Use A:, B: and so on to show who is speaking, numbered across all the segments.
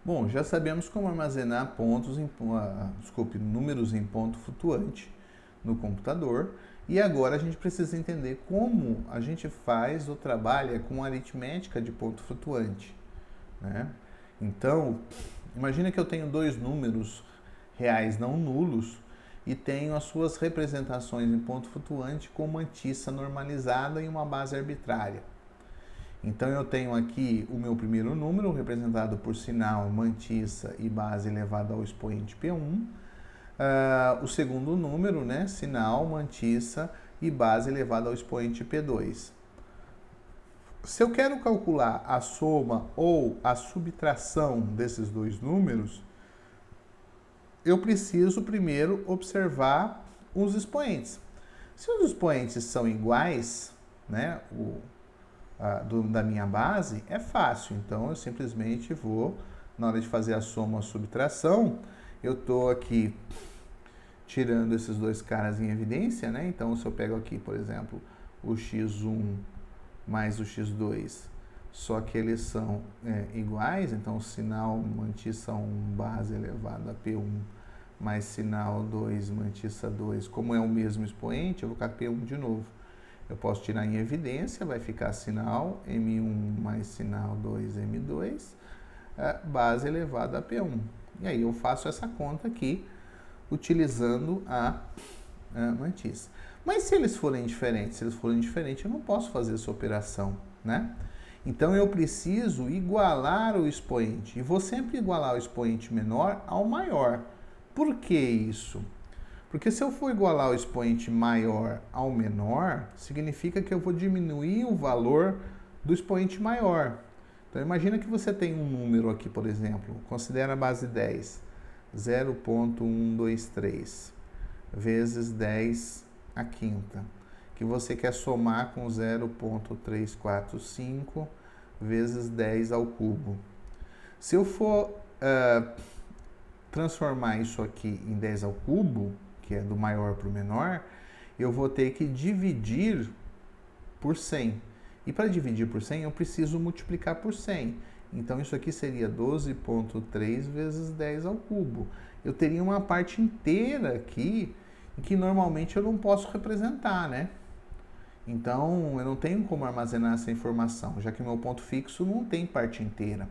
A: Bom, já sabemos como armazenar números em ponto flutuante no computador e agora a gente precisa entender como a gente faz ou trabalha com aritmética de ponto flutuante, né? Então, imagina que eu tenho dois números reais não nulos e tenho as suas representações em ponto flutuante com mantissa normalizada e uma base arbitrária. Então eu tenho aqui o meu primeiro número, representado por sinal, mantissa e base elevada ao expoente P1. O segundo número, né, sinal, mantissa e base elevada ao expoente P2. Se eu quero calcular a soma ou a subtração desses dois números, eu preciso primeiro observar os expoentes. Se os expoentes são iguais, né, da minha base, é fácil. Então, eu simplesmente vou, na hora de fazer a soma ou a subtração, eu estou aqui tirando esses dois caras em evidência, né? Então, se eu pego aqui, por exemplo, o x1 mais o x2, só que eles são iguais, então sinal mantissa 1 base elevado a P1 mais sinal 2 mantissa 2, como é o mesmo expoente, eu vou colocar P1 de novo. Eu posso tirar em evidência, vai ficar sinal M1 mais sinal 2M2, base elevada a P1. E aí eu faço essa conta aqui, utilizando a mantissa. Mas se eles forem diferentes, eu não posso fazer essa operação, né? Então eu preciso igualar o expoente. E vou sempre igualar o expoente menor ao maior. Por que isso? Porque se eu for igualar o expoente maior ao menor, significa que eu vou diminuir o valor do expoente maior. Então imagina que você tem um número aqui, por exemplo, considera a base 10, 0.123 vezes 10 a quinta, que você quer somar com 0.345 vezes 10 ao cubo. Se eu for transformar isso aqui em 10 ao cubo, que é do maior para o menor, eu vou ter que dividir por 100. E para dividir por 100, eu preciso multiplicar por 100. Então, isso aqui seria 12,3 vezes 10 ao cubo. Eu teria uma parte inteira aqui, que normalmente eu não posso representar, né? Então, eu não tenho como armazenar essa informação, já que meu ponto fixo não tem parte inteira.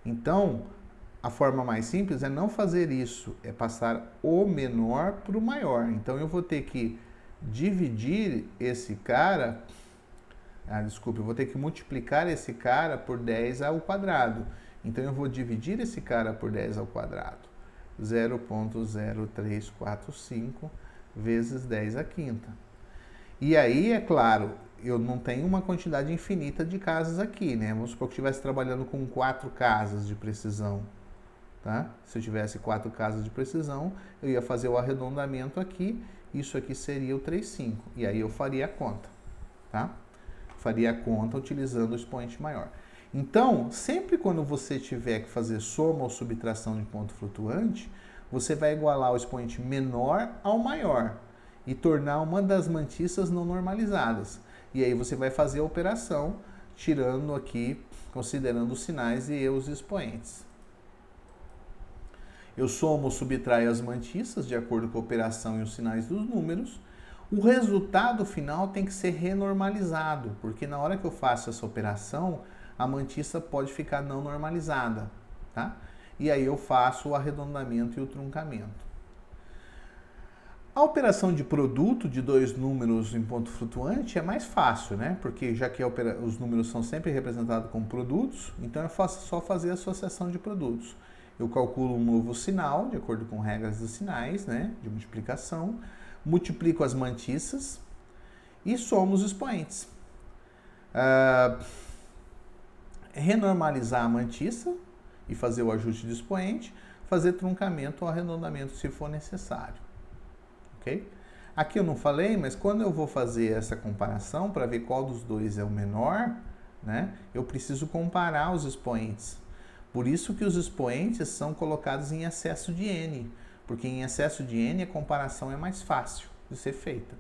A: Então, a forma mais simples é não fazer isso, é passar o menor para o maior. Então eu vou ter que dividir esse cara, eu vou ter que multiplicar esse cara por 10 ao quadrado. Então eu vou dividir esse cara por 10 ao quadrado. 0.0345 vezes 10 à quinta. E aí, é claro, eu não tenho uma quantidade infinita de casas aqui, né? Vamos supor que eu estivesse trabalhando com 4 casas de precisão. Tá? Se eu tivesse 4 casas de precisão, eu ia fazer o arredondamento aqui, isso aqui seria o 3,5. E aí eu faria a conta. Tá? Faria a conta utilizando o expoente maior. Então, sempre quando você tiver que fazer soma ou subtração de ponto flutuante, você vai igualar o expoente menor ao maior e tornar uma das mantissas não normalizadas. E aí você vai fazer a operação tirando aqui, considerando os sinais e os expoentes. Eu somo ou subtraio as mantissas de acordo com a operação e os sinais dos números. O resultado final tem que ser renormalizado, porque na hora que eu faço essa operação, a mantissa pode ficar não normalizada, tá? E aí eu faço o arredondamento e o truncamento. A operação de produto de dois números em ponto flutuante é mais fácil, né? Porque já que os números são sempre representados como produtos, então eu faço só fazer a associação de produtos. Eu calculo um novo sinal, de acordo com regras dos sinais, né, de multiplicação, multiplico as mantissas e somo os expoentes. Renormalizar a mantissa e fazer o ajuste de expoente, fazer truncamento ou arredondamento se for necessário. Ok? Aqui eu não falei, mas quando eu vou fazer essa comparação para ver qual dos dois é o menor, né, eu preciso comparar os expoentes. Por isso que os expoentes são colocados em excesso de n, porque em excesso de n a comparação é mais fácil de ser feita.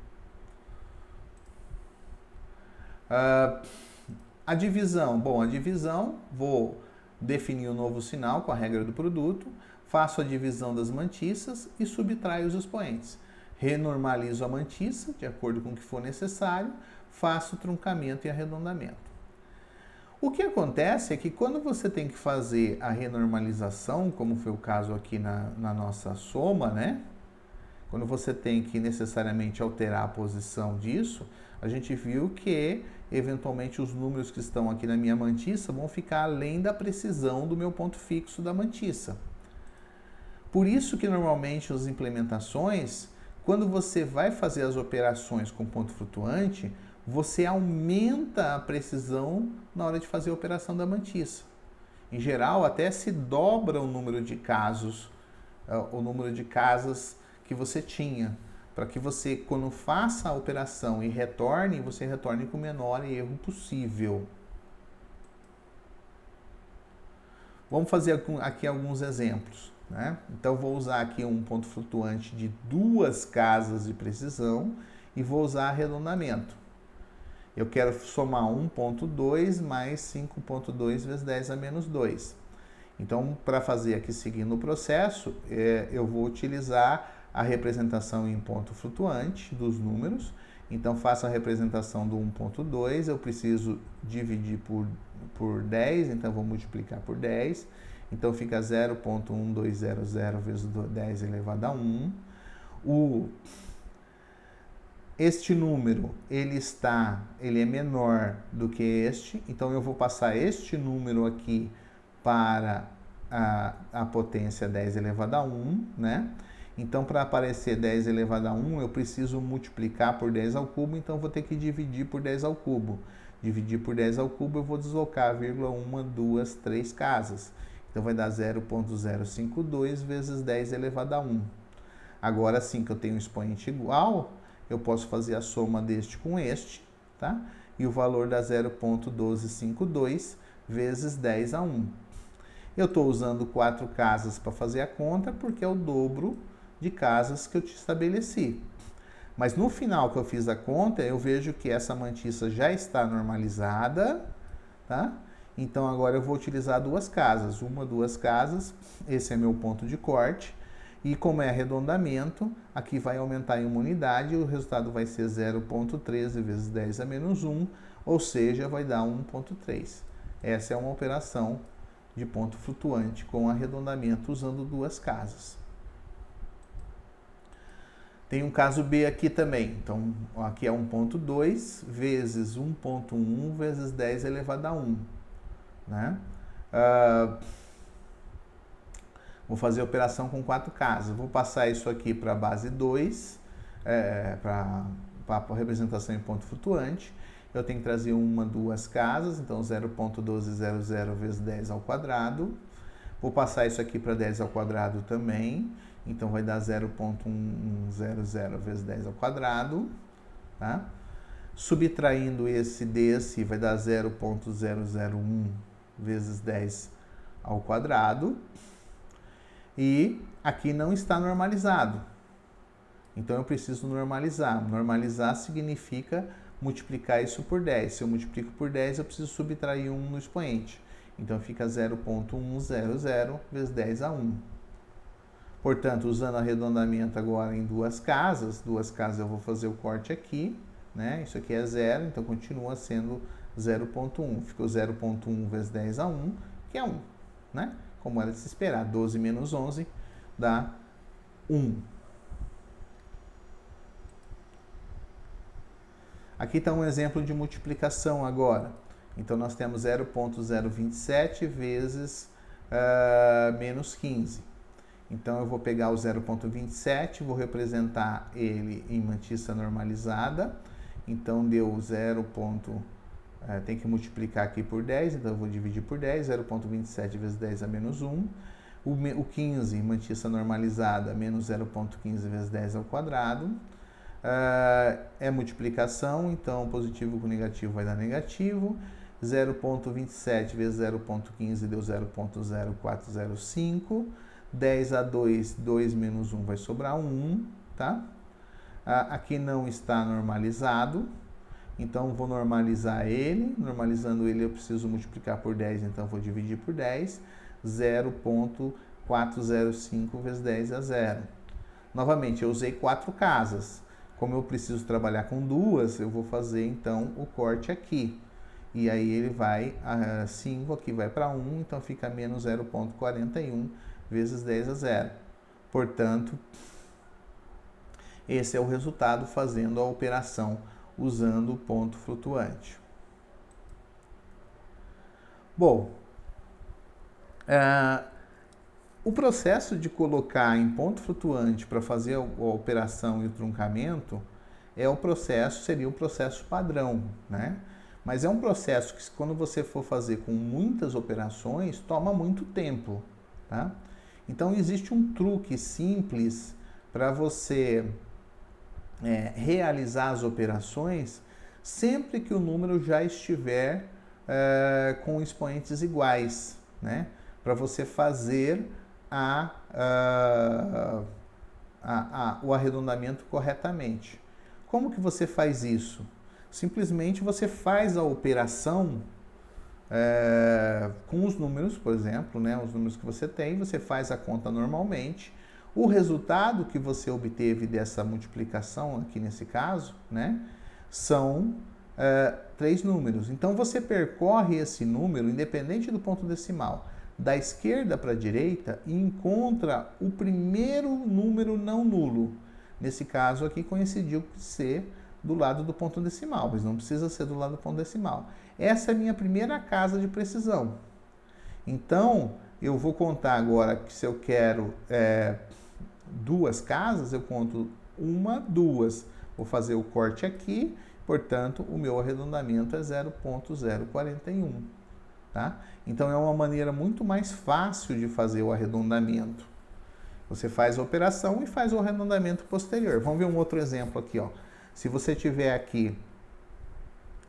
A: A divisão, bom, a divisão vou definir o novo sinal com a regra do produto, faço a divisão das mantiças e subtraio os expoentes. Renormalizo a mantiça, de acordo com o que for necessário, faço o truncamento e arredondamento. O que acontece é que quando você tem que fazer a renormalização, como foi o caso aqui na nossa soma, né? Quando você tem que necessariamente alterar a posição disso, a gente viu que, eventualmente, os números que estão aqui na minha mantiça vão ficar além da precisão do meu ponto fixo da mantiça. Por isso que, normalmente, as implementações, quando você vai fazer as operações com ponto flutuante, você aumenta a precisão na hora de fazer a operação da mantiça. Em geral, até se dobra o número de casos, o número de casas que você tinha, para que você, quando faça a operação e retorne, você retorne com o menor erro possível. Vamos fazer aqui alguns exemplos, né? Então, vou usar aqui um ponto flutuante de 2 casas de precisão e vou usar arredondamento. Eu quero somar 1.2 mais 5.2 vezes 10 a menos 2. Então, para fazer aqui seguindo o processo, eu vou utilizar a representação em ponto flutuante dos números. Então, faço a representação do 1.2, eu preciso dividir por 10, então vou multiplicar por 10. Então, fica 0.1200 vezes 10 elevado a 1. Este número, ele é menor do que este, então eu vou passar este número aqui para a potência 10 elevado a 1, né? Então, para aparecer 10 elevado a 1, eu preciso multiplicar por 10 ao cubo, então vou ter que dividir por 10 ao cubo. Dividir por 10 ao cubo, eu vou deslocar 1, 2, 3 casas. Então, vai dar 0.052 vezes 10 elevado a 1. Agora, assim que eu tenho um expoente igual, eu posso fazer a soma deste com este, tá? E o valor dá 0.1252 vezes 10 a 1. Eu estou usando 4 casas para fazer a conta, porque é o dobro de casas que eu te estabeleci. Mas no final que eu fiz a conta, eu vejo que essa mantiça já está normalizada, tá? Então, agora eu vou utilizar 2 casas. 2 casas, esse é meu ponto de corte. E como é arredondamento, aqui vai aumentar em uma unidade e o resultado vai ser 0.13 vezes 10 a menos 1, ou seja, vai dar 1.3. Essa é uma operação de ponto flutuante com arredondamento usando 2 casas. Tem um caso B aqui também. Então, aqui é 1.2 vezes 1.1 vezes 10 elevado a 1. Né? Vou fazer a operação com 4 casas. Vou passar isso aqui para a base 2, para a representação em ponto flutuante. Eu tenho que trazer 2 casas, então 0.1200 vezes 10 ao quadrado. Vou passar isso aqui para 10 ao quadrado também. Então, vai dar 0.1100 vezes 10 ao quadrado. Tá? Subtraindo esse desse, vai dar 0.001 vezes 10 ao quadrado. E aqui não está normalizado. Então, eu preciso normalizar. Normalizar significa multiplicar isso por 10. Se eu multiplico por 10, eu preciso subtrair 1 no expoente. Então, fica 0.100 vezes 10 a 1. Portanto, usando arredondamento agora em 2 casas eu vou fazer o corte aqui, né? Isso aqui é 0, então continua sendo 0.1. Ficou 0.1 vezes 10 a 1, que é 1, né? Como era de se esperar, 12 menos 11 dá 1. Aqui está um exemplo de multiplicação agora. Então, nós temos 0.027 vezes menos 15. Então, eu vou pegar o 0.27, vou representar ele em mantiça normalizada. Então, deu 0. Tem que multiplicar aqui por 10, então eu vou dividir por 10, 0.27 vezes 10 a menos 1. O 15, mantiça normalizada, menos 0.15 vezes 10 ao quadrado. É multiplicação, então positivo com negativo vai dar negativo. 0.27 vezes 0.15 deu 0.0405. 10 a 2, 2 menos 1 vai sobrar 1, tá? Aqui não está normalizado. Então, vou normalizar ele. Normalizando ele, eu preciso multiplicar por 10, então vou dividir por 10. 0,405 vezes 10 é 0. Novamente, eu usei 4 casas. Como eu preciso trabalhar com duas, eu vou fazer, então, o corte aqui. E aí ele vai, 5 aqui vai para 1, então fica menos 0,41 vezes 10 a 0. Portanto, esse é o resultado fazendo a operação usando o ponto flutuante. Bom, o processo de colocar em ponto flutuante para fazer a operação e o truncamento seria o processo padrão, né? Mas é um processo que, quando você for fazer com muitas operações, toma muito tempo, tá? Então, existe um truque simples para você realizar as operações sempre que o número já estiver com expoentes iguais, né? Para você fazer o arredondamento corretamente. Como que você faz isso? Simplesmente você faz a operação com os números, por exemplo, né? Os números que você tem, você faz a conta normalmente. O resultado que você obteve dessa multiplicação, aqui nesse caso, né, são 3 números. Então, você percorre esse número, independente do ponto decimal, da esquerda para a direita e encontra o primeiro número não nulo. Nesse caso aqui, coincidiu ser do lado do ponto decimal, mas não precisa ser do lado do ponto decimal. Essa é a minha primeira casa de precisão. Então, eu vou contar agora que se eu quero 2 casas, eu conto 1, 2. Vou fazer o corte aqui, portanto, o meu arredondamento é 0,041. Tá? Então, é uma maneira muito mais fácil de fazer o arredondamento. Você faz a operação e faz o arredondamento posterior. Vamos ver um outro exemplo aqui, ó. Se você tiver aqui,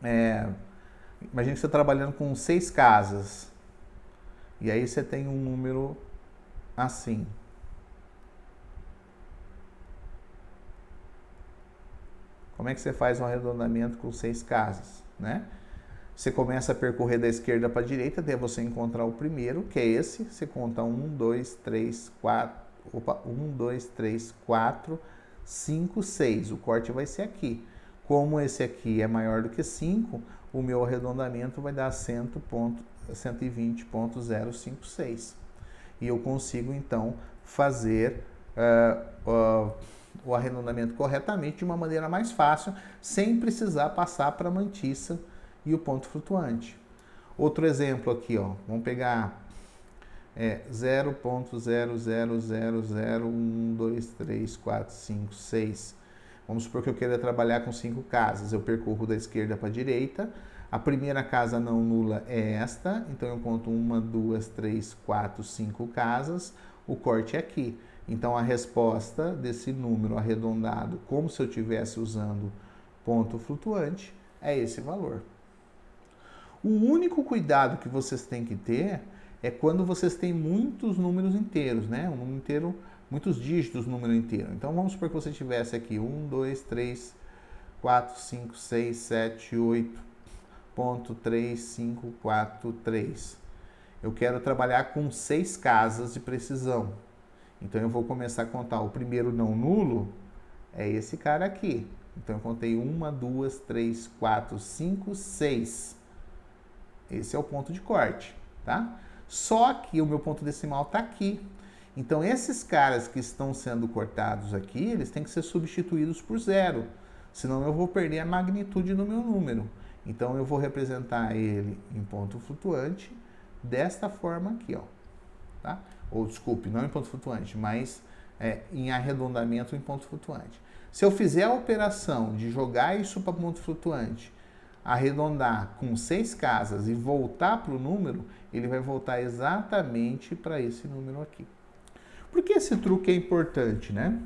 A: imagine que você está trabalhando com 6 casas, e aí você tem um número assim. Como é que você faz um arredondamento com 6 casas, né? Você começa a percorrer da esquerda para a direita, até você encontrar o primeiro, que é esse. Você conta 1, 2, 3, 4... Opa, 1, 2, 3, 4, 5, 6. O corte vai ser aqui. Como esse aqui é maior do que 5, o meu arredondamento vai dar 120,056. E eu consigo, então, fazer o arredondamento corretamente de uma maneira mais fácil, sem precisar passar para a mantissa e o ponto flutuante. Outro exemplo aqui, ó, vamos pegar 0,00001234566. Vamos supor que eu queira trabalhar com 5 casas. Eu percorro da esquerda para a direita. A primeira casa não nula é esta, então eu conto 1, 2, 3, 4, 5 casas. O corte é aqui. Então, a resposta desse número arredondado, como se eu estivesse usando ponto flutuante, é esse valor. O único cuidado que vocês têm que ter é quando vocês têm muitos números inteiros, né? Um número inteiro, muitos dígitos no número inteiro. Então, vamos supor que você tivesse aqui 1, 2, 3, 4, 5, 6, 7, 8,3543. Eu quero trabalhar com 6 casas de precisão. Então, eu vou começar a contar. O primeiro não nulo é esse cara aqui. Então, eu contei 1, 2, 3, 4, 5, 6. Esse é o ponto de corte, tá? Só que o meu ponto decimal está aqui. Então, esses caras que estão sendo cortados aqui, eles têm que ser substituídos por 0. Senão, eu vou perder a magnitude do meu número. Então, eu vou representar ele em ponto flutuante desta forma aqui, ó. Tá? Ou, desculpe, não em ponto flutuante, mas em arredondamento em ponto flutuante. Se eu fizer a operação de jogar isso para ponto flutuante, arredondar com 6 casas e voltar para o número, ele vai voltar exatamente para esse número aqui. Por que esse truque é importante, né?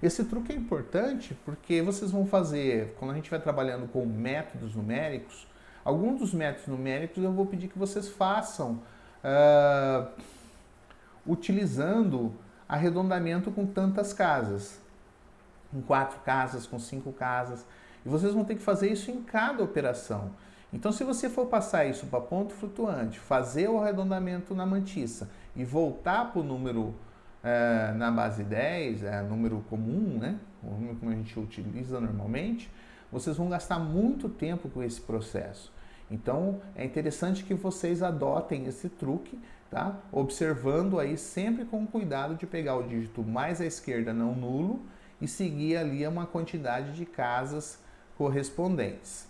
A: Esse truque é importante porque vocês vão fazer, quando a gente vai trabalhando com métodos numéricos, alguns dos métodos numéricos eu vou pedir que vocês façam utilizando arredondamento com tantas casas, com 4 casas, com 5 casas. E vocês vão ter que fazer isso em cada operação. Então, se você for passar isso para ponto flutuante, fazer o arredondamento na mantissa e voltar para o número na base 10, número comum, né? O número que a gente utiliza normalmente, vocês vão gastar muito tempo com esse processo. Então, é interessante que vocês adotem esse truque, tá? Observando aí sempre com cuidado de pegar o dígito mais à esquerda não nulo e seguir ali uma quantidade de casas correspondentes.